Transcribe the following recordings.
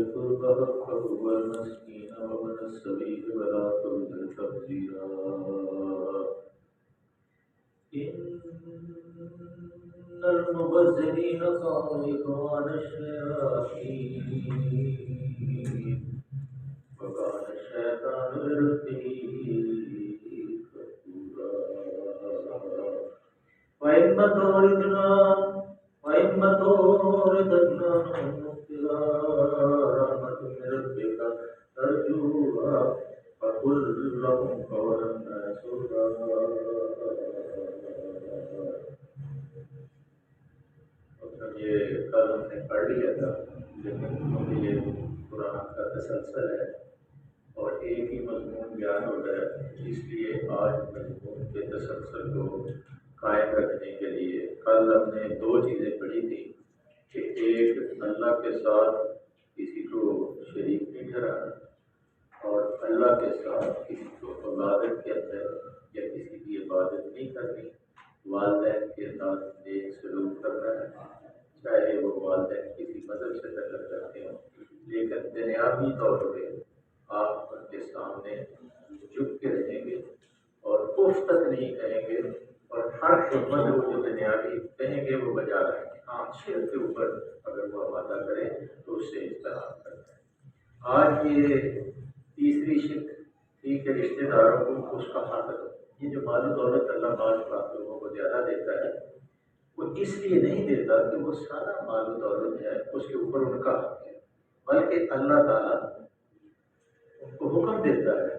القربى حقه والمسكين وابن السبيل ولا تبذر تبذيرا إن المبذرين كانوا إخوان الشياطين وكان الشيطان لربه كفورا وإما توردنا عنهم ابتغاء رحمة من ربك ترجوها فقل لهم قولا ميسورا. یہ کل ہم نے پڑھ لیا تھا، لیکن کیونکہ یہ قرآن کا تسلسل ہے اور ایک ہی مضمون بیان ہو رہا ہے، اس لیے آج مضمون کے تسلسل کو قائم رکھنے کے لیے کل ہم نے دو چیزیں پڑھی تھی کہ ایک اللہ کے ساتھ کسی کو شریک نہیں ٹھہرانا اور اللہ کے ساتھ کسی کو عبادت کے اندر یا کسی کی عبادت نہیں کرنی، والدین کے ساتھ نیک سلوک کرنا ہے، چاہے وہ والدین کسی مذہب سے تعلق رکھتے ہوں، لیکن دنیاوی طور پہ آپ ان کے سامنے جھک کے رہیں گے اور اف تک نہیں کہیں گے اور ہر خدمت وہ جو دنیاوی کہیں گے وہ بجا رہیں گے. ہاں شرک کے اوپر اگر وہ وعدہ کریں تو اس سے اجتناب کریں. آج یہ تیسری شک تھی کہ رشتے داروں کو اس کا حق دو. یہ جو مال و دولت اللہ بعض لوگوں کو زیادہ دیتا ہے وہ اس لیے نہیں دیتا کہ وہ سارا مال و دولت ہے اس کے اوپر ان کا حق ہے، بلکہ اللہ تعالیٰ ان کو حکم دیتا ہے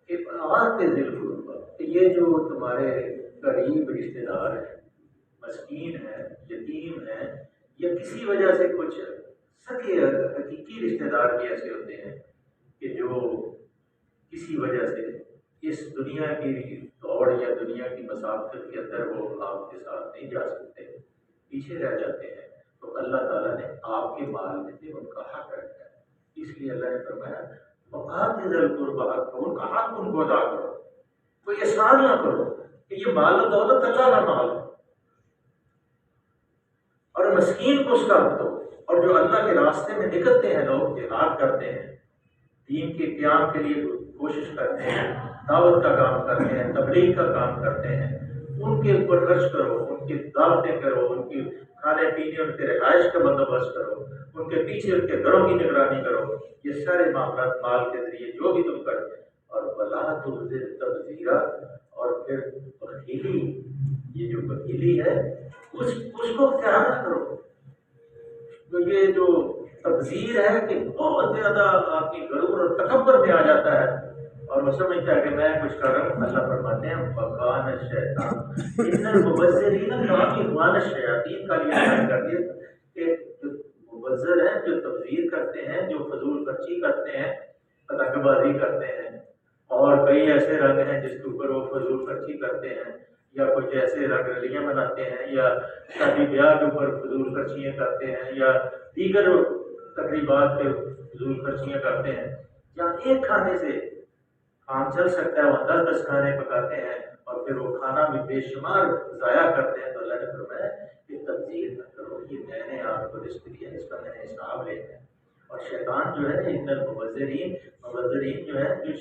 کہ آتے ذی القربیٰ کہ یہ جو تمہارے قریب رشتے دار ہیں، مسکین ہیں، یتیم ہیں، یا کسی وجہ سے کچھ سکے حقیقی رشتے دار بھی ایسے ہوتے ہیں کہ جو کسی وجہ سے اس دنیا کی دوڑ یا دنیا کی مسافت کے اندر وہ آپ کے ساتھ نہیں جا سکتے، پیچھے رہ جاتے ہیں، تو اللہ تعالیٰ نے آپ کے مال میں سے ان کا حق رکھا ہے. اس لیے اللہ نے فرمایا وآتِ ذی القربیٰ حقہ، ان کا حق ان کو ادا کرو، کوئی احسان نہ کرو کہ یہ مال و دولت اللہ کا مال ہے، اور مسکین کو اس کا حق دو. اور جو اللہ کے راستے میں نکلتے ہیں لوگ، جہاد کرتے ہیں، دین کے قیام کے لیے کوشش کرتے ہیں، دعوت کا کام کرتے ہیں، تبلیغ کا کام کرتے ہیں، ان کے اوپر خرچ کرو، ان کی دعوتیں کرو، ان کی کھانے پینے، ان کے رہائش کا بندوبست کرو، ان کے پیچھے ان کے گھروں کی نگرانی کرو. یہ سارے معاملات مال کے ذریعے جو بھی تم کرو. اور ولا تبذر تبذیرا، اور پھر بخیلی، یہ جو بخیلی ہے اس کو اختیار نہ کرو. تو یہ جو تبذیر ہے کہ بہت زیادہ آپ کی غرور اور تکبر میں آ جاتا ہے اور وہ سمجھتا ہے کہ میں کچھ کر رہا ہوں. اللہ فرماتے ہیں وکان الشیطان ان المبذرین کانوا اخوان الشیاطین کا یہ بیان کر دیا کہ جو مبذر ہیں، جو تبذیر کرتے ہیں، جو فضول خرچی کرتے ہیں، پتنگ بازی کرتے ہیں، اور کئی ایسے رنگ ہیں جس کے اوپر وہ فضول خرچی کرتے ہیں، یا کچھ ایسے رنگ رلیاں مناتے ہیں، یا شادی بیاہ کے اوپر فضول خرچیاں کرتے ہیں، یا دیگر تقریبات پہ فضول خرچیاں کرتے ہیں. جہاں ایک کھانے سے کام چل سکتا ہے وہاں 10 کھانے پکاتے ہیں اور پھر وہ کھانا بھی بے شمار ضائع کرتے ہیں. تو اللہ نے فرمایا کہ تبذیر نہ کرو، یہ میں نے آپ کو رزق دیا، اس کا میں نے حساب لینا ہے. اور شیطان جو ہے ان المبذرین جو ہے جو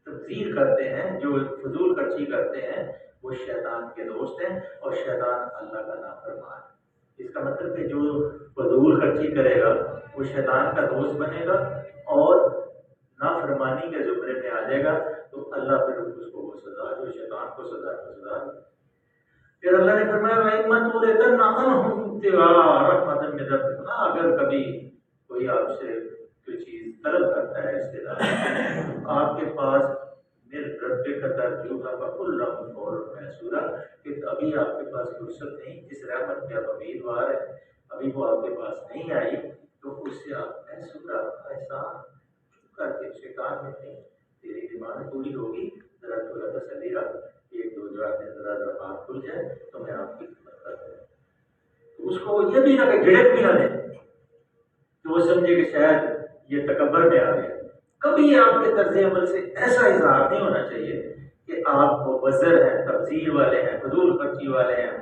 تبذیر کرتے ہیں، جو فضول خرچی کرتے ہیں، وہ شیطان کے دوست ہیں اور شیطان اللہ کا نافرمان ہے. اس کا مطلب کہ جو فضول خرچی کرے گا وہ شیطان کا دوست بنے گا اور نافرمانی کے زمرے میں آ جائے گا. تو اللہ پھر اس کو وہ سزا جو شیطان کو سزا. پھر اللہ نے فرمایا وَإِمَّا تُرِيدُونَ عَنْهُمْ ابْتِغَاءَ رَحْمَةٍ مِّن رَّبِّكُمْ، اگر کبھی کوئی آپ سے کوئی چیز طلب کرتا ہے رشتے دار، آپ کے پاس مِن رَّبِّكَ تَرْجُوهَا فَقُل لَّهُ قَوْلًا مَّيْسُورًا، کہ ابھی آپ کے پاس فرصت نہیں، جس رحمت کے آپ امیدوار ہیں ابھی وہ آپ کے پاس نہیں آئی، تو اس سے آپ میسورا احسان کر کے شیطان میں نہیں، تیری ڈیمانڈ پوری ہوگی، ذرا تھوڑا تسلی رکھ، ایک دو رات میں ذرا ہاتھ کھل جائے تو میں آپ کی خدمت کر دوں. اس کو یہ بھی نہ کہ جھڑک بھی نہ دے کہ وہ سمجھے کہ شاید یہ تکبر میں آ گیا. کبھی آپ کے طرز عمل سے ایسا اظہار نہیں ہونا چاہیے کہ آپ مبذر ہیں، تبذیر والے ہیں، فضول خرچی والے ہیں،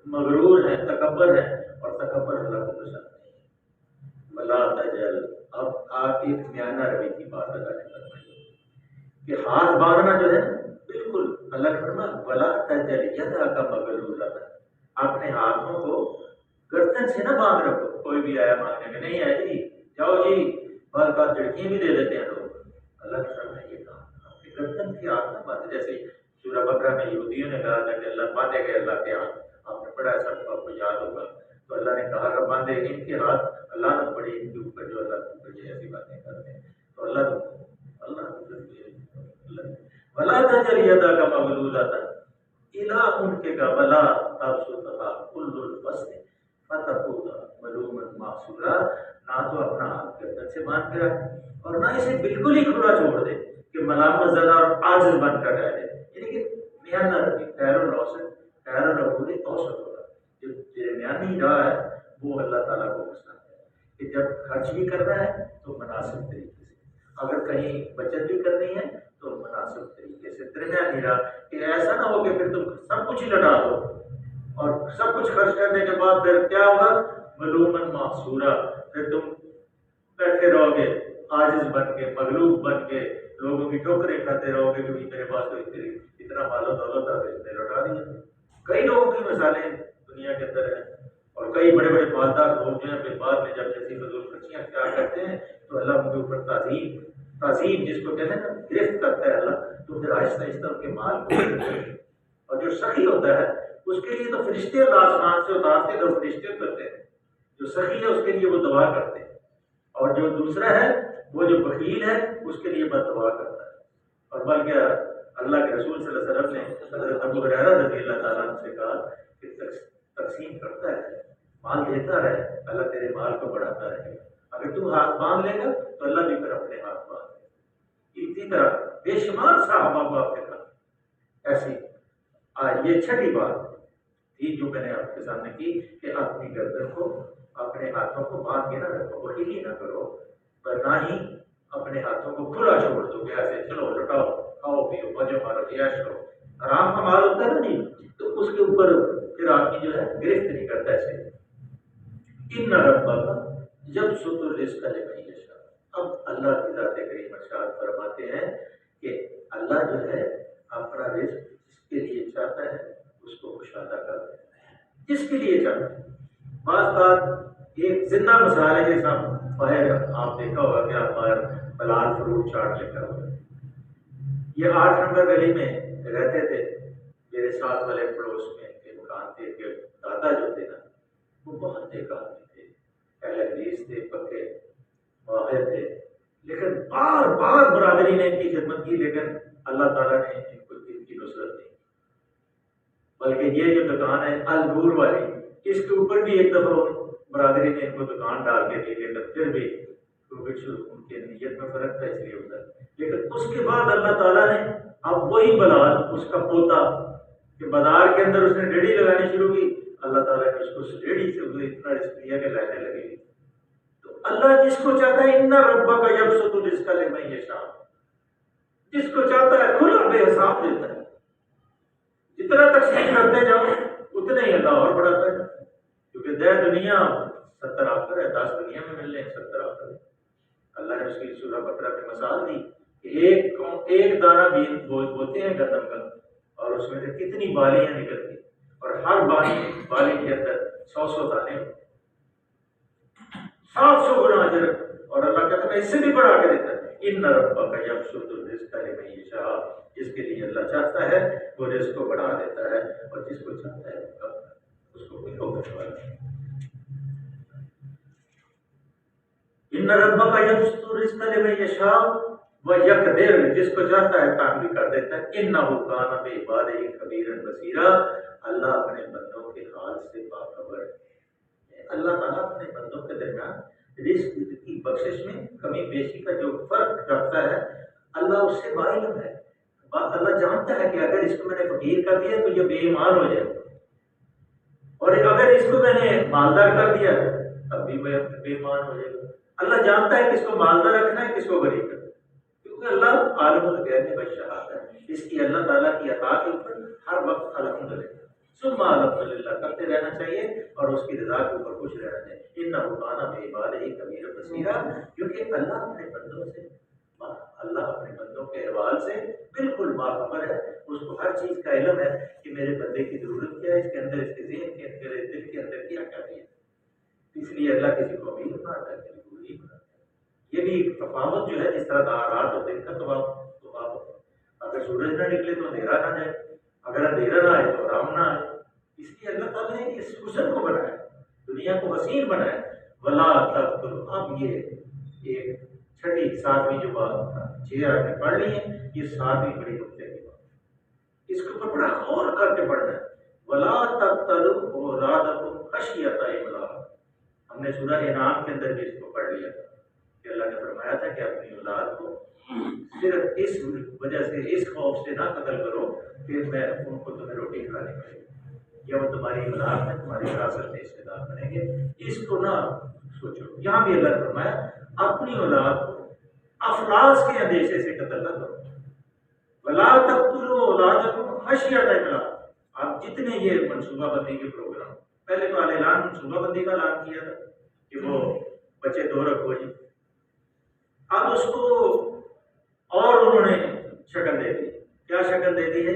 مغرور ہیں، تکبر ہیں. اور تکبر اللہ کو پسند نہیں ہے. ولا تجعل باندھنا جو ہے بالکل اللہ نے فرمایا ولا تجعل یدک مغلولۃ، اپنے ہاتھوں کو گردن سے نہ باندھ رکھو. کوئی بھی آیا مانگنے میں نہیں آیا جی جاؤ جی، بعض بات لڑکیاں بھی دے دیتے ہیں لوگ. اللہ نے فرمایا یہ کام اپنے گردن کے ہاتھ نہ باندھے. جیسے سورہ بقرہ میں یہودیوں نے کہا تھا کہ اللہ باندھے گئے اللہ کے ہاتھ، آپ نے پڑھا ہے، سب کو آپ کو یاد ہوگا. تو اللہ نے کہا کہ باندھے ان کے ہاتھ، اللہ نے پڑھی ان کے اوپر جو اللہ کے اوپر یہ ایسی باتیں کرتے ہیں. تو اللہ ولا تجعل یدک مغلولۃ الی عنقک ولا تبسطها کل البسط فتقعد ملوما محسورا. نہ تو اپنا ہاتھ گردن سے باندھ کے رکھ اور نہ اسے بالکل ہی کھلا چھوڑ دے کہ ملامت زدہ اور عاجز بن کر رہ جائے. یعنی کہ میان نہ رکھے، خیر الاوسط، خیر العقول اوسط ہوگا. جو درمیانی راہ ہے وہ اللہ تعالیٰ کو پسند ہے کہ جب خرچ بھی کرنا ہے تو مناسب طریقے سے، اگر کہیں بچت بھی کرنی ہے تو مناسب طریقے سے، درمیانی راہ. کہ ایسا نہ ہو کہ پھر تم سب کچھ ہی لٹا دو اور سب کچھ خرچ کرنے کے بعد پھر کیا ہوگا ملومن محصورا، پھر تم بیٹھے رہو گے عاجز بن کے، مغلوب بن کے، لوگوں کی ٹوکریں کھاتے رہو گے کہ میرے پاس تو اتنا مال و دولت تھا اس نے لوٹا دیا. کئی لوگوں کی مثالیں دنیا کے اندر ہیں اور کئی بڑے بڑے مالدار لوگ جو ہیں پھر بعد میں جب جیسی فضول خرچیاں اختیار کرتے ہیں تو اللہ ان کے اوپر تعظیم جس کو کہتے ہیں نا گرفت کرتا ہے اللہ، تو پھر آہستہ آہستہ ان کے مال کو. اور جو سخی ہوتا ہے اس کے لیے تو فرشتے اللہ آسمان سے اتارتے ہیں، تو فرشتے کرتے ہیں. جو سخی ہے اس کے لیے وہ دعا کرتے ہیں، اور جو دوسرا ہے وہ جو بخیل ہے اس کے لیے بد دعا کرتا ہے. اور بلکہ اللہ کے رسول صلی اللہ علیہ وسلم نے حضرت ابو ہریرہ رضی اللہ تعالیٰ عنہ سے کہا کہ تقسیم کرتا ہے، مال دیتا رہے، اللہ تیرے مال کو بڑھاتا رہے. اگر تو ہاتھ باندھ لے گا تو اللہ بھی پھر اپنے ہاتھ باندھ لے. اسی طرح بے شمار صحابہ کو آپ نے کہا ایسی. یہ چھٹی بات تھی جو میں نے آپ کے سامنے کی کہ اپنی گردن کو، اپنے ہاتھوں کو باندھ کے نہ رکھو، وکیلی نہ کرو، پر نہ ہی اپنے ہاتھوں کو کھلا چھوڑ دو کہ ایسے چلو لٹاؤ، کھاؤ پیو، مزے مارو، عیش کرو. حرام کا مال ہوتا ہے نا نہیں، تو اس کے اوپر پھر آدمی جو ہے گرفت نہیں کرتا ایسے. ان ربک یبسط الرزق لمن یشاء. اب اللہ کی ذات کریم ارشاد فرماتے ہیں کہ اللہ جو ہے اپنا رزق جس کے لیے چاہتا ہے اس کو کشادہ کر دیتا ہے، جس کے لیے چاہتا ہے. بعض بات ایک زندہ مثال ہے، جیسا باہر آپ دیکھا ہوگا کہ آپ باہر بلال فروٹ چاٹ لے کر ہوئے، یہ 8 نمبر گلی میں رہتے تھے. میرے ساتھ والے پڑوس میں کے مکان تھے کہ دادا جو تھے نا وہ بہت نیک آدمی تھے، اہل حدیث تھے، پکے واقع تھے، لیکن بار بار برادری نے ان کی خدمت کی، لیکن اللہ تعالیٰ نے ان کی نصرت دی. بلکہ یہ جو دکان ہے الگور والی، اس کے اوپر بھی ایک دفعہ برادری نے ان کو دکان ڈال کے دی، لیکن پھر بھی ان کے نیت میں فرق تھا اس لیے ہوتا ہے. لیکن اس کے بعد اللہ تعالیٰ نے اب وہی بلال، اس کا پوتا کہ بازار کے اندر اس نے ریڑھی لگانی شروع کی، اللہ تعالیٰ نے اس کو اس ریڑھی سے اتنا رزق دیا کہ لائنیں لگی. تو اللہ جس کو چاہتا ہے ان ربک یبسط الرزق لمن یشاء، جس کو چاہتا ہے کھلا بے حساب دیتا ہے. جتنا تقسیم کرتے جاؤ اتنے ہی اللہ اور بڑھاتا ہے، کیونکہ دنیا 70 آخر ہے، 10 دنیا میں مل رہے ہیں، 70 آخر ہے. اللہ نے اس کی سورہ بقرہ میں مثال دی کہ ایک دانہ بھی بوتے ہیں گندم کا اور اس میں سے کتنی بالیاں نکلتی، اور ہر بالی کے اندر 100 دانے ہوتے، 700 گنا اجر. اور اللہ کہتا ہے اس سے بھی بڑھا کے دیتا ہے. ان ربک یبسط الرزق لمن یشاء، جس کے لیے اللہ چاہتا ہے وہ رزق کو بڑھا دیتا ہے، اور جس کو چاہتا ہے اس کو کوئی روکنے والا نہیں. ان ربک یبسط الرزق لمن یشاء ویقدر، جس کو چاہتا ہے کام بھی کر دیتا ہے. انہ کان بعبادہ خبیرا بصیرا، اللہ اپنے بندوں کے حال سے باخبر ہے. اللہ تعالیٰ اپنے بندوں کے درمیان رزق کی بخشش میں کمی بیشی کا جو فرق رکھتا ہے اللہ اس سے باعلم ہے. اللہ جانتا ہے کہ اگر اس کو میں نے فقیر کر دیا تو یہ بے ایمان ہو جائے، اور اگر اس کو میں نے مالدار کر دیا تب بھی میں بے ایمان ہو جائے گا. اللہ جانتا ہے کس کو مالدار رکھنا ہے، کس کو غریب کرنا ہے، کیونکہ اللہ عالم الغیب والشہادہ ہے. اس کی اللہ تعالیٰ کی عطا کے اوپر ہر وقت الحمدللہ ثم الحمدللہ کرتے رہنا چاہیے، اور اس کی رضا کے اوپر خوش رہنا چاہیے. انہ کان بعبادہ خبیرا بصیرا، کیونکہ اللہ اپنے بندوں سے اللہ اپنے بندوں کے احوال سے بالکل باخبر ہے، اس کو ہر چیز کا علم ہے کہ میرے بندے کی ضرورت کیا ہے، اس کے اندر، اس کے ذہن کے اندر، دل کے اندر کیا کیا ہے۔ اس لیے اللہ کسی کو امیر بناتا ہے، کسی کو غریب بناتا ہے۔ یہ بھی ایک تفاوت جو ہے، جس طرح رات اور دن کا تفاوت، اگر سورج نہ نکلے تو اندھیرا نہ جائے، اگر اندھیرا نہ آئے تو آرام نہ آئے۔ اس لیے اللہ تعالیٰ نے اس حسن کو بنایا، دنیا کو وسیع بنایا۔ ولا تقتلوا، اب یہ ایک چھٹی 7ویں جو بات 6 آیت میں پڑھ لی ہے، یہ 7ویں بڑی نقطے کی بات، اس کے اوپر بڑا غور کر کے پڑھنا ہے۔ ولا تقتلوا اولادکم خشیۃ املاق، ہم نے سورہ انعام کے اندر بھی اس کو پڑھ لیا تھا کہ اللہ نے فرمایا تھا کہ اپنی اولاد کو صرف اس وجہ سے، اس خوف سے نہ قتل کرو کہ میں ان کو تمہیں روٹی کھلانے پڑے گی، یا وہ تمہاری اولاد میں تمہاری وراثت میں حصے دار بنیں گے، اس کو نہ سوچو۔ یہاں بھی اللہ نے فرمایا اپنی اولاد کو افلاس کے اندیشے سے قتل نہ کرو۔ ولا تقتلوا اولادکم خشیۃ املاق، آپ جتنے یہ منصوبہ بندی کے پروگرام، پہلے تو اعلان منصوبہ بندی کا اعلان کیا تھا کہ وہ بچے 2 رکھو جی، اب اس کو اور انہوں نے شکل دے دی۔ کیا شکل دے دی ہے؟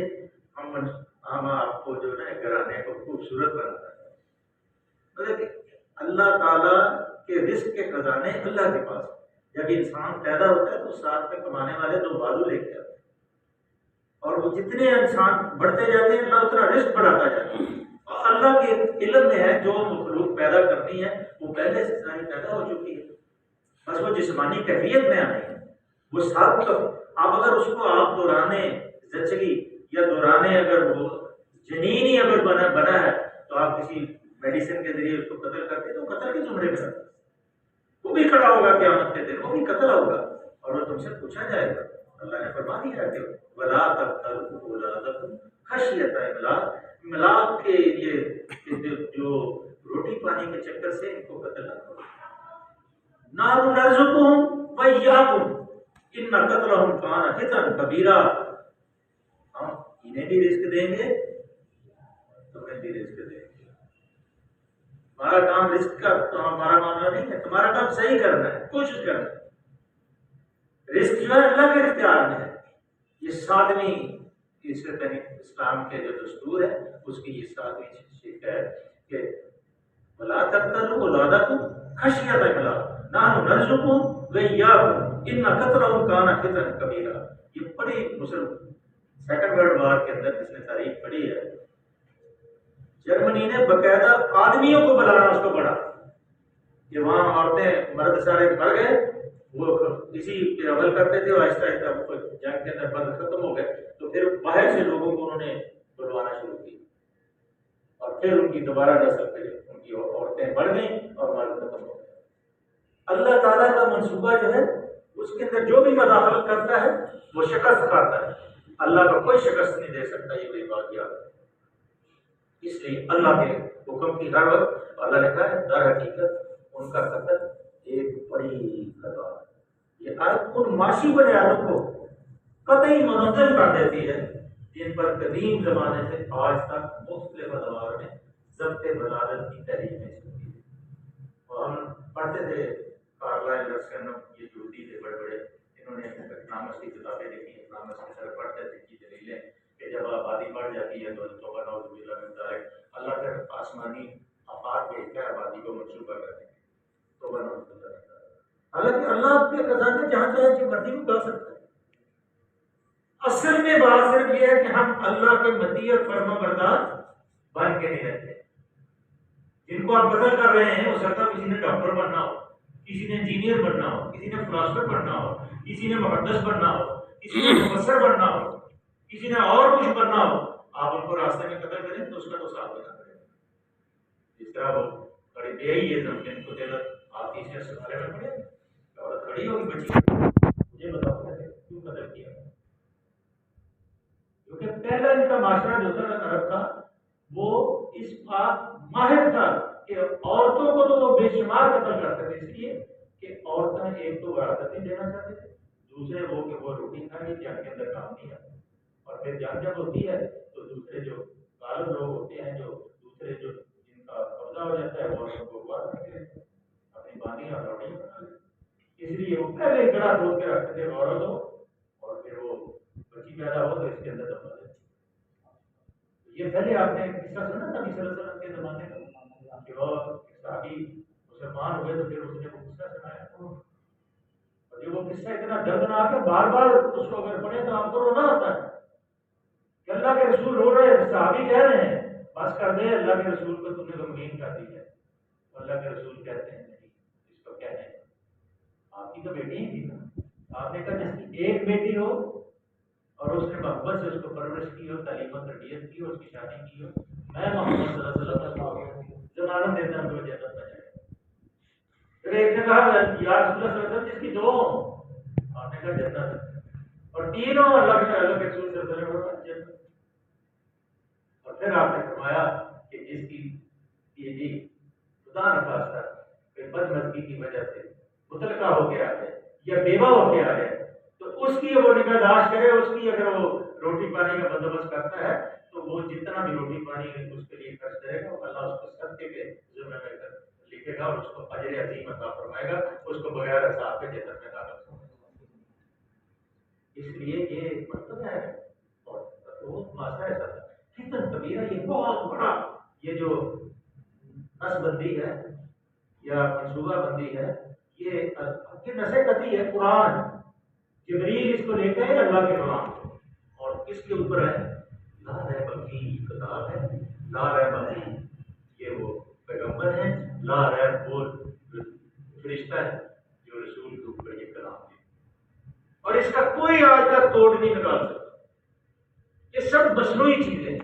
ہم آپ کو جو ہے نا گھرانے کو خوبصورت بناتا ہے، مطلب کہ اللہ تعالیٰ کے رزق کے خزانے اللہ کے پاس۔ جب انسان پیدا ہوتا ہے تو ساتھ میں کمانے والے 2 بازو لے کے آتے ہیں، اور وہ جتنے انسان بڑھتے جاتے ہیں اللہ اتنا رزق بڑھاتا جاتا ہے۔ اور اللہ کے علم میں ہے جو مخلوق پیدا کرنی ہے وہ پہلے سے ساری پیدا ہو چکی ہے، بس وہ جسمانی کیفیت میں آئی ہے، وہ سب کا۔ اب اگر اس کو آپ دورانے زچگی یا دورانے اگر وہ جنین ہی اگر بنا ہے تو آپ کسی میڈیسن کے ذریعے اس کو قتل کرتے تو قتل کے زمرے میں رہتا، وہ بھی کھڑا ہوگا قیامت کے دن، وہ بھی قتل ہوگا اور وہ تم سے پوچھا جائے گا۔ اللہ نے فرما دیا کہ ولا تقتلوا اولادکم خشیۃ املاق، املاق کے یہ جو روٹی پانی کے چکر سے ان کو قتل نہ کرو۔ نحن نرزقهم وإياكم ان قتلهم کان خطأ کبیرا، ہم انہیں بھی رزق دیں گے تمہیں بھی رزق دیں گے۔ ہمارا کام رزق کا تو ہمارا معاملہ نہیں ہے، تمہارا کام صحیح کرنا ہے، کوشش کرنا ہے۔ رزق جو ہے اللہ کے اختیار میں ہے۔ یہ 7ویں اس سے پہلے اسلام کے جو دستور ہے اس کی یہ 7ویں شک ہے کہ ولا تقتلوا اولادکم خشیۃ املاق نحن نرزقهم وإياكم ان قتلهم كان خطأ کبیرا۔ یہ بڑی مسلم سیکنڈ ورلڈ وار کے اندر جس نے تاریخ پڑھی ہے، جرمنی نے باقاعدہ آدمیوں کو بلانا اس کو پڑا کہ وہاں عورتیں مرد سارے مر گئے، وہ اسی پہ عمل کرتے تھے، آہستہ آہستہ جنگ کے اندر مرد ختم ہو گئے تو پھر باہر سے لوگوں کو انہوں نے بلوانا شروع کی، اور پھر ان کی دوبارہ نسل پہ ان کی عورتیں بڑھ گئیں اور مرد ختم ہو گئے۔ اللہ تعالیٰ کا منصوبہ جو ہے اس کے اندر جو بھی مداخلت کرتا ہے وہ شکست کھاتا ہے، اللہ کا کوئی شکست نہیں دے سکتا، یہ بڑی بات یاد ہے۔ اس لیے اللہ کے حکم کی ہر وقت اللہ نے کہا ہے در حقیقت ان کا قتل ایک بڑی خطا ہے۔ یہ آیت ان معاشی بنیادوں کو قطعی منظم کر دیتی ہے جن پر قدیم زمانے سے آج تک مختلف ادوار میں ضبط بلادت کی تحریر میں ہوتی ہے۔ اور ہم پڑھتے تھے کارلائل رسکن، یہ یہودی تھے بڑے بڑے، انہوں نے اکنامکس کی کتابیں لکھی، اکنامکس کی طرف پڑھتے تھے کی دلیلیں کہ جب آبادی بڑھ جاتی ہے تو توبہ نعوذ باللہ من ذالک اللہ کے آسمانی آفات بھیجتا ہے آبادی کو منصوبہ کرنے کے، توبہ نعوذ باللہ من ذالک۔ حالانکہ اللہ اپنے خزانے جہاں چاہے جو مرضی کو ڈال سکتا ہے۔ اصل میں بات صرف یہ ہے کہ ہم اللہ کے مطیع اور فرما بردار بن کے نہیں رہتے۔ جن کو آپ قتل کر رہے ہیں ہو سکتا کسی نے ڈاکٹر بننا ہو، کسی نے انجینئر بننا ہو، کسی نے فلاسفر بننا ہو، کسی نے محدث بننا ہو، کسی نے مفسر بننا ہو، کسی نے اور کچھ بننا ہو، آپ ان کو راستے میں قتل کریں تو اس کا تو ساتھ دینا پڑے گا۔ جس طرح وہ بڑی بے ہی ہے زمین کو دے آپ تیسرے سپارے میں پڑے، عورت کھڑی ہوگی بچی، مجھے بتاؤ کیوں قتل کیا؟ کیونکہ پہلا ان کا معاشرہ جو تھا عرب کا وہ اس بات ماہر تھا کہ عورتوں کو تو وہ بے شمار قتل کرتے تھے، اس لیے کہ عورتیں ایک تو وراثت نہیں دینا چاہتے تھے، دوسرے وہ کہ وہ روٹی کھائیں جان کے اندر کام نہیں آتا، اور پھر جان جب ہوتی ہے تو دوسرے جو غالب لوگ ہوتے ہیں، جو دوسرے جو جن کا قبضہ ہو جاتا ہے وہ ان کو ہوا کرتے ہیں اپنی باندھی اور روٹی بنا لیتے، اس لیے وہ پہلے گڑا دھو کے رکھتے تھے عورتوں پیدا ہو تو اس کے اندر دبا دے. یہ پہلے آپ نے قصہ سنا نبی صلی اللہ علیہ وسلم کے زمانے کا کہ وہ صحابی مسلمان ہوئے تو پھر اس نے وہ قصہ سنایا. اور یہ وہ قصہ اتنا دردناک ہے، بار بار اس کو اگر پڑھے تو آپ کو رونا ہوتا ہے کہ اللہ کے رسول رو رہے ہیں، صحابی کہہ رہے ہیں بس کر دے، اللہ کے رسول کو تم نے غمگین کر دی ہے. تو اللہ کے رسول کہتے ہیں نہیں، اس کو کہہ دیں آپ کی تو بیٹی ہی تھی نا. آپ نے کہا جس کی ایک بیٹی ہو اور اس نے محبت سے اس کو پرورش کی ہو، تعلیم و تربیت کی ہو، اس کی شادی کی ہو، میں محمد صلی اللہ علیہ وسلم ضمانت دیتا ہوں کہ وہ جنت میں جائے. پھر ایک نے کہا یا رسول اللہ صلی اللہ علیہ وسلم جس کی دو ہوں، آپ نے کہا جنت، اور تینوں اللہ کے رسول صلی اللہ علیہ وسلم جنت. اور پھر آپ نے فرمایا کہ جس کی یہ جی خدا نخواستہ کہ بدمزگی کی وجہ سے مطلقہ ہو کے آ جائے یا بیوہ ہو کے آ جائے تو اس کی وہ نگہداشت کرے، اس کی اگر وہ روٹی پانی کا بندوبست کرتا ہے تو وہ جتنا بھی روٹی پانی اس کے لیے خرچ کرے گا اللہ اس کو صدقے کے ذمہ میں لکھے گا اور اس کو اجر عظیم عطا فرمائے گا، اس کو بغیر حساب کے جنت میں داخل کرے گا. اس لیے یہ مطلب ہے اور وہ ماسا ایسا تھا کتنا کبیرہ، یہ بہت بڑا یہ جو نس بندی ہے یا منصوبہ بندی ہے، یہ نسے قطعی ہے. قرآن جبریل اس کو لے کے اللہ کے کلام اور کس کے اوپر ہے؟ لا ریب فیہ کتاب ہے، لا ریب فیہ یہ وہ پیغمبر ہے، لا ریب وہ فرشتہ ہے جو رسول کے اوپر یہ کلام ہے اور اس کا کوئی آج تک توڑ نہیں نکال سکتا. یہ سب مصنوعی چیزیں ہیں.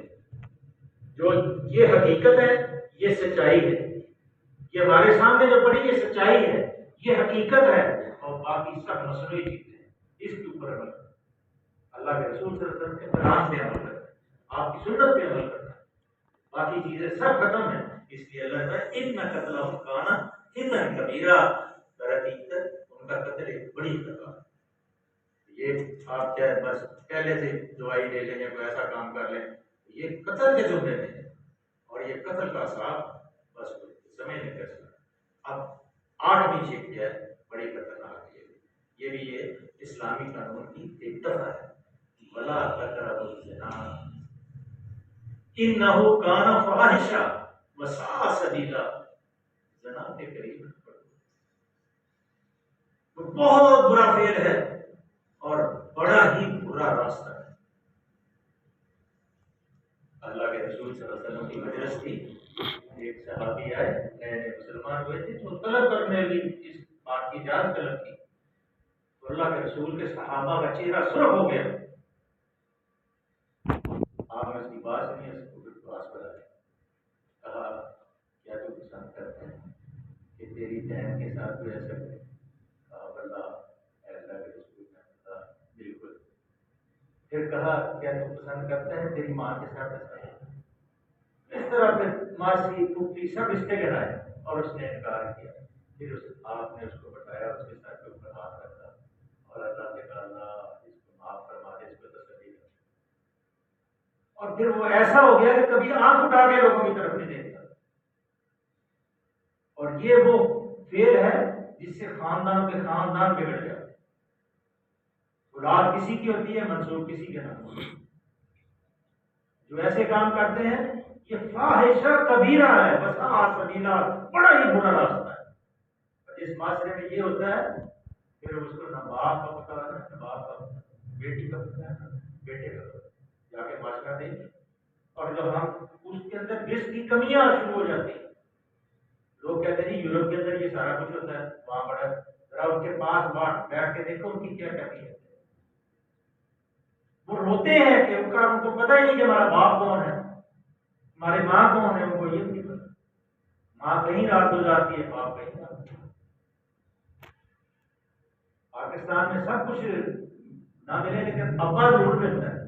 جو یہ حقیقت ہے، یہ سچائی ہے، یہ ہمارے سامنے جو پڑی یہ سچائی ہے، یہ حقیقت ہے، اور باقی سب مصنوعی چیزیں ہیں. اس کے اوپر عمل کرنا، اللہ کے رسول صلی اللہ علیہ وسلم کے کلام پہ عمل کرنا، آپ کی سنت پہ عمل کرنا، باقی چیزیں سب ختم ہیں. اس لیے اللہ نے ان قتل کانا اتنا کبیرہ، در حقیقت ان کا قتل ایک بڑی خطا ہے. یہ آپ چاہے بس پہلے سے دوائی لے لیں یا کوئی ایسا کام کر لیں، یہ قتل کے زمرے میں ہے اور یہ قتل کا حساب بس سمجھ نہیں کر سکتا. اب 8ویں شک کیا ہے بڑی خطرناک ہے، یہ بھی یہ اسلامی قانون کی ایک دفعہ ہے. ولا تقربوا الزنا انه كان فاحشا وساء سبیلا. زنا کے قریب نہ پڑھو، وہ بہت برا فعل ہے اور بڑا ہی برا راستہ ہے. اللہ کے رسول صلی اللہ علیہ وسلم کی مجلس تھی، ایک صحابی آئے نئے مسلمان ہوئے تھے تو طلب کرنے لگی اس بات کی اجازت طلب کی تو اللہ کے رسول کے صحابہ کا چہرہ سرخ ہو گیا. آپ نے اس کی بات سنی، اس کو پھر پاس بڑھا کہا کیا تو پسند کرتے ہیں کہ تیری بہن کے ساتھ بھی ایسا کرے؟ کہا اللہ کے رسول نے کہا بالکل. پھر کہا کیا تو پسند کرتے ہیں تیری ماں کے ساتھ ایسا ہے؟ اس طرح پھر ماسی پھوپھی سب رشتے گنائے اور اس نے انکار کیا. پھر آپ نے اس کو بتایا، اس کے ساتھ کے اوپر ہاتھ رکھا اور اللہ نے کہا اللہ اس کو معاف فرما دے، اس کو تسلی کر. اور پھر وہ ایسا ہو گیا کہ کبھی آنکھ اٹھا کے لوگوں کی طرف نہیں دیکھتا. اور یہ وہ فعل ہے جس سے خاندانوں کے خاندان بگڑ جاتے. اولاد کسی کی ہوتی ہے، منصوب کسی کے نام. جو ایسے کام کرتے ہیں یہ فاحشہ کبیرہ ہے، بس سبیلا بڑا ہی برا راستہ ہے. اس معاشرے میں یہ ہوتا ہے پھر اس کو نہ باپ کا پتا ہے نہ باپ کا پتا، بیٹی کا پتا ہے نہ بیٹے کا پتا، جا کے معاشرہ دیکھیں. اور جب ہم اس کے اندر جس کی کمیاں شروع ہو جاتی ہیں، لوگ کہتے ہیں یورپ کے اندر یہ سارا کچھ ہوتا ہے، وہاں بڑا ذرا ان کے پاس بیٹھ کے دیکھو ان کی کیا کمی ہے. وہ روتے ہیں کہ ان کو پتہ ہی نہیں کہ ہمارا باپ کون ہے، ہمارے ماں کون ہے، ان کو یہ نہیں پتا. ماں کہیں رات گزارتی ہے، باپ کہیں رات گزارتی ہے. پاکستان میں سب کچھ نہ ملے لیکن ابا ضرور ملتا ہے.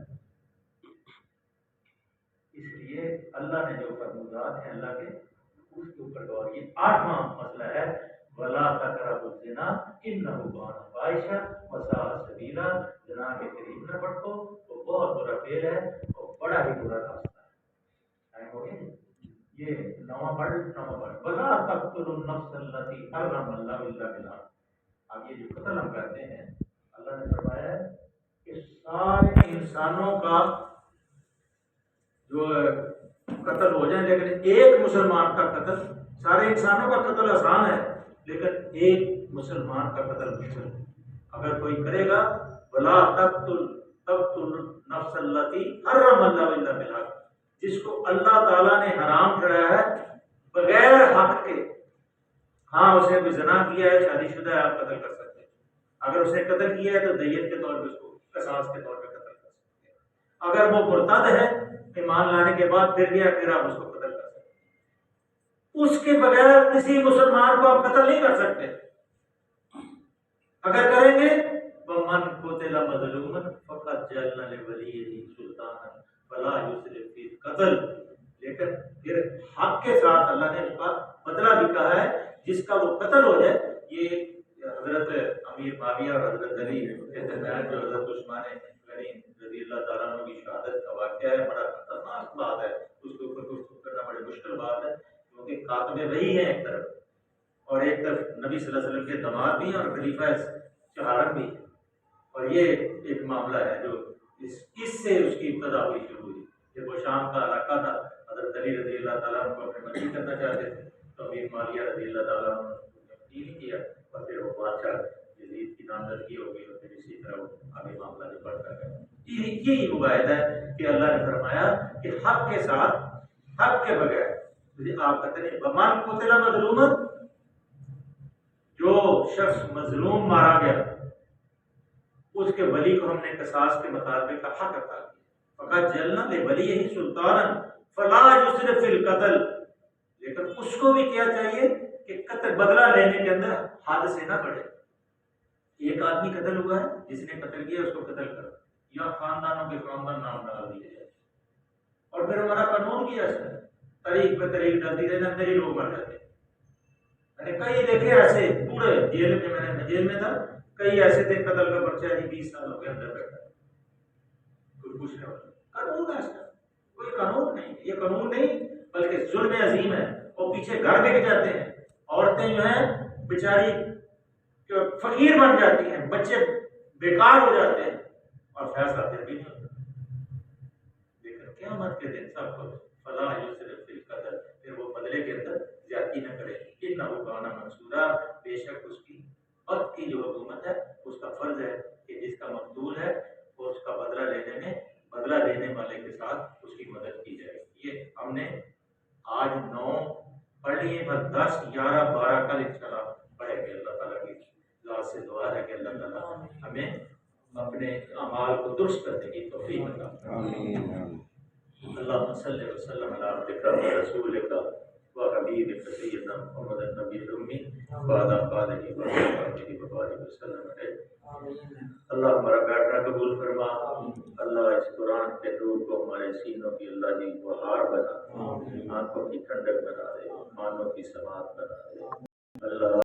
اس لیے اللہ نے جو فرمودات ہیں اللہ کے اس کے اوپر غور. یہ 8واں مسئلہ ہے ولا تقربوا الزنا انه كان فاحشا وساء سبیلا. زنا کے قریب نہ بڑھو، وہ بہت برا فعل ہے اور بڑا ہی برا راستہ ہے. ٹائم ہو گیا یہ 9واں پڑھ ولا تقتلوا النفس التي حرم الله الا بالحق. اب یہ جو قتل ہم کرتے ہیں اللہ نے فرمایا ہے کہ سارے انسانوں کا جو قتل ہو جائے، لیکن ایک مسلمان کا قتل، سارے انسانوں کا قتل آسان ہے لیکن ایک مسلمان کا قتل مشکل ہے۔ اگر کوئی کرے گا ولا تقتل نفس التی حرم اللہ الا بالحق، جس کو اللہ تعالیٰ نے حرام کرایا ہے بغیر حق کے، ہاں اسے بھی زنا کیا ہے، شادی شدہ ہے، آپ قتل کر سکتے ہیں۔ اگر اس نے قتل کیا ہے تو دیت کے طور پہ اس کو قصاص کے طور پہ قتل کر سکتے ہیں۔ اگر وہ مرتد ہے ایمان لانے کے بعد پھر گیا، پھر آپ اس کو قتل کر سکتے ہیں۔ اس کے بغیر کسی مسلمان کو آپ قتل نہیں کر سکتے۔ اگر کریں گے وَمَنْ قُتِلَ مَظْلُومًا فَقَدْ جَعَلْنَا لِوَلِيِّهِ سُلْطَانًا فَلَا يُسْرِفْ فِي الْقَتْلِ، لیکن پھر حق کے ساتھ اللہ نے اس کا بدلہ بھی کہا ہے، جس کا وہ قتل ہو جائے۔ یہ حضرت امیر معاویہ اور حضرت علی کے درمیان جو حضرت عثمان غنی رضی اللہ تعالیٰ عنہ کی شہادت کا واقعہ ہے، بڑا خطرناک بات ہے، اس کے اوپر گفتگو کرنا بڑی مشکل بات ہے، کیونکہ کاتب وحی ہے ایک طرف، اور ایک طرف نبی صلی اللہ علیہ وسلم کے داماد بھی ہیں اور خلیفہ چہارم بھی، اور یہ ایک معاملہ ہے جو اس سے اس کی ابتدا ہوئی، شروع ہوئی۔ جب وہ شام کا علاقہ تھا، حضرت علی رضی اللہ تعالیٰ عنہ کو اپنے مسیح کرنا چاہتے تھے، تو امیر معاویہ رضی اللہ تعالیٰ عنہ نے نہیں کیا، اور پھر وہ بادشاہ یزید کی نامزدگی ہو گئی، اور پھر اسی طرح وہ آگے معاملہ جو بڑھتا گیا۔ یہی مباحثہ ہے کہ اللہ نے فرمایا کہ حق کے ساتھ، حق کے بغیر آپ کہتے ہیں وَمَنْ قُتِلَ مَظْلُومًا، جو شخص مظلوم مارا گیا اس کے ولی کو ہم نے قصاص کے مطالبے کا حق عطا کیا۔ فقط جلنا لے ولی یہی سلطان فلا یسرف فی القتل، لیکن اس کو بھی کیا چاہیے کہ قتل بدلہ لینے کے اندر حد سے نہ بڑھے۔ ایک آدمی قتل ہوا ہے، جس نے قتل کیا اس کو قتل کرو، یا خاندانوں کے خاندان نام ڈال دیے جائے، اور پھر ہمارا قانون کی اثر ہے، طریق پہ طریق ڈالتی رہے، اندر ہی لوگ مر جاتے ہیں۔ کئی دیکھے ایسے پورے جیل میں جیل میں تھا، کئی ایسے تھے قتل کا پرچہ جی 20 سال ہو گئے اندر بیٹھا، کوئی کچھ نہیں ہوتا۔ قانون ہے اس کا، کوئی قانون نہیں، یہ قانون نہیں بلکہ ظلم عظیم ہے۔ اور پیچھے گھر بک جاتے ہیں، عورتیں جو ہیں بیچاری فقیر بن جاتی ہیں، بچے بیکار ہو جاتے ہیں، اور فیصلہ پھر بھی نہیں ہوتا۔ لیکن قیامت کے دن سب کو فلا یسرف فی القتل، پھر وہ بدلے کے اندر زیادتی نہ کرے، انہ کان منصورا، بے شک اس کی وقت کی جو حکومت ہے اس کا فرض ہے کہ جس کا مقتول ہے وہ اس کا بدلہ لینے میں بدلہ لینے والے کے ساتھ اس کی مدد کی جائے۔ یہ ہم نے آج 9 پڑھ لیے، بس 10 11 12 کل انشاءاللہ پڑھیں گے۔ اللہ تعالیٰ کی ذات سے دعا ہے کہ اللہ تعالیٰ ہمیں اپنے اعمال کو درست کرنے کی توفیق عطا فرمائے۔ اللهم صل وسلم على عبدك ورسولك وحبيبك سيدنا محمد النبي الأمي وعلى آله وصحبه وبارك وسلم عليه۔ اللہ ہمارا بیٹھنا قبول فرما، اللہ اس قرآن کے نور کو ہمارے سینوں کی اللہ جی بہار بنا، آنکھوں کی ٹھنڈک بنا دے، کانوں کی سماعت بنا دے۔ اللہ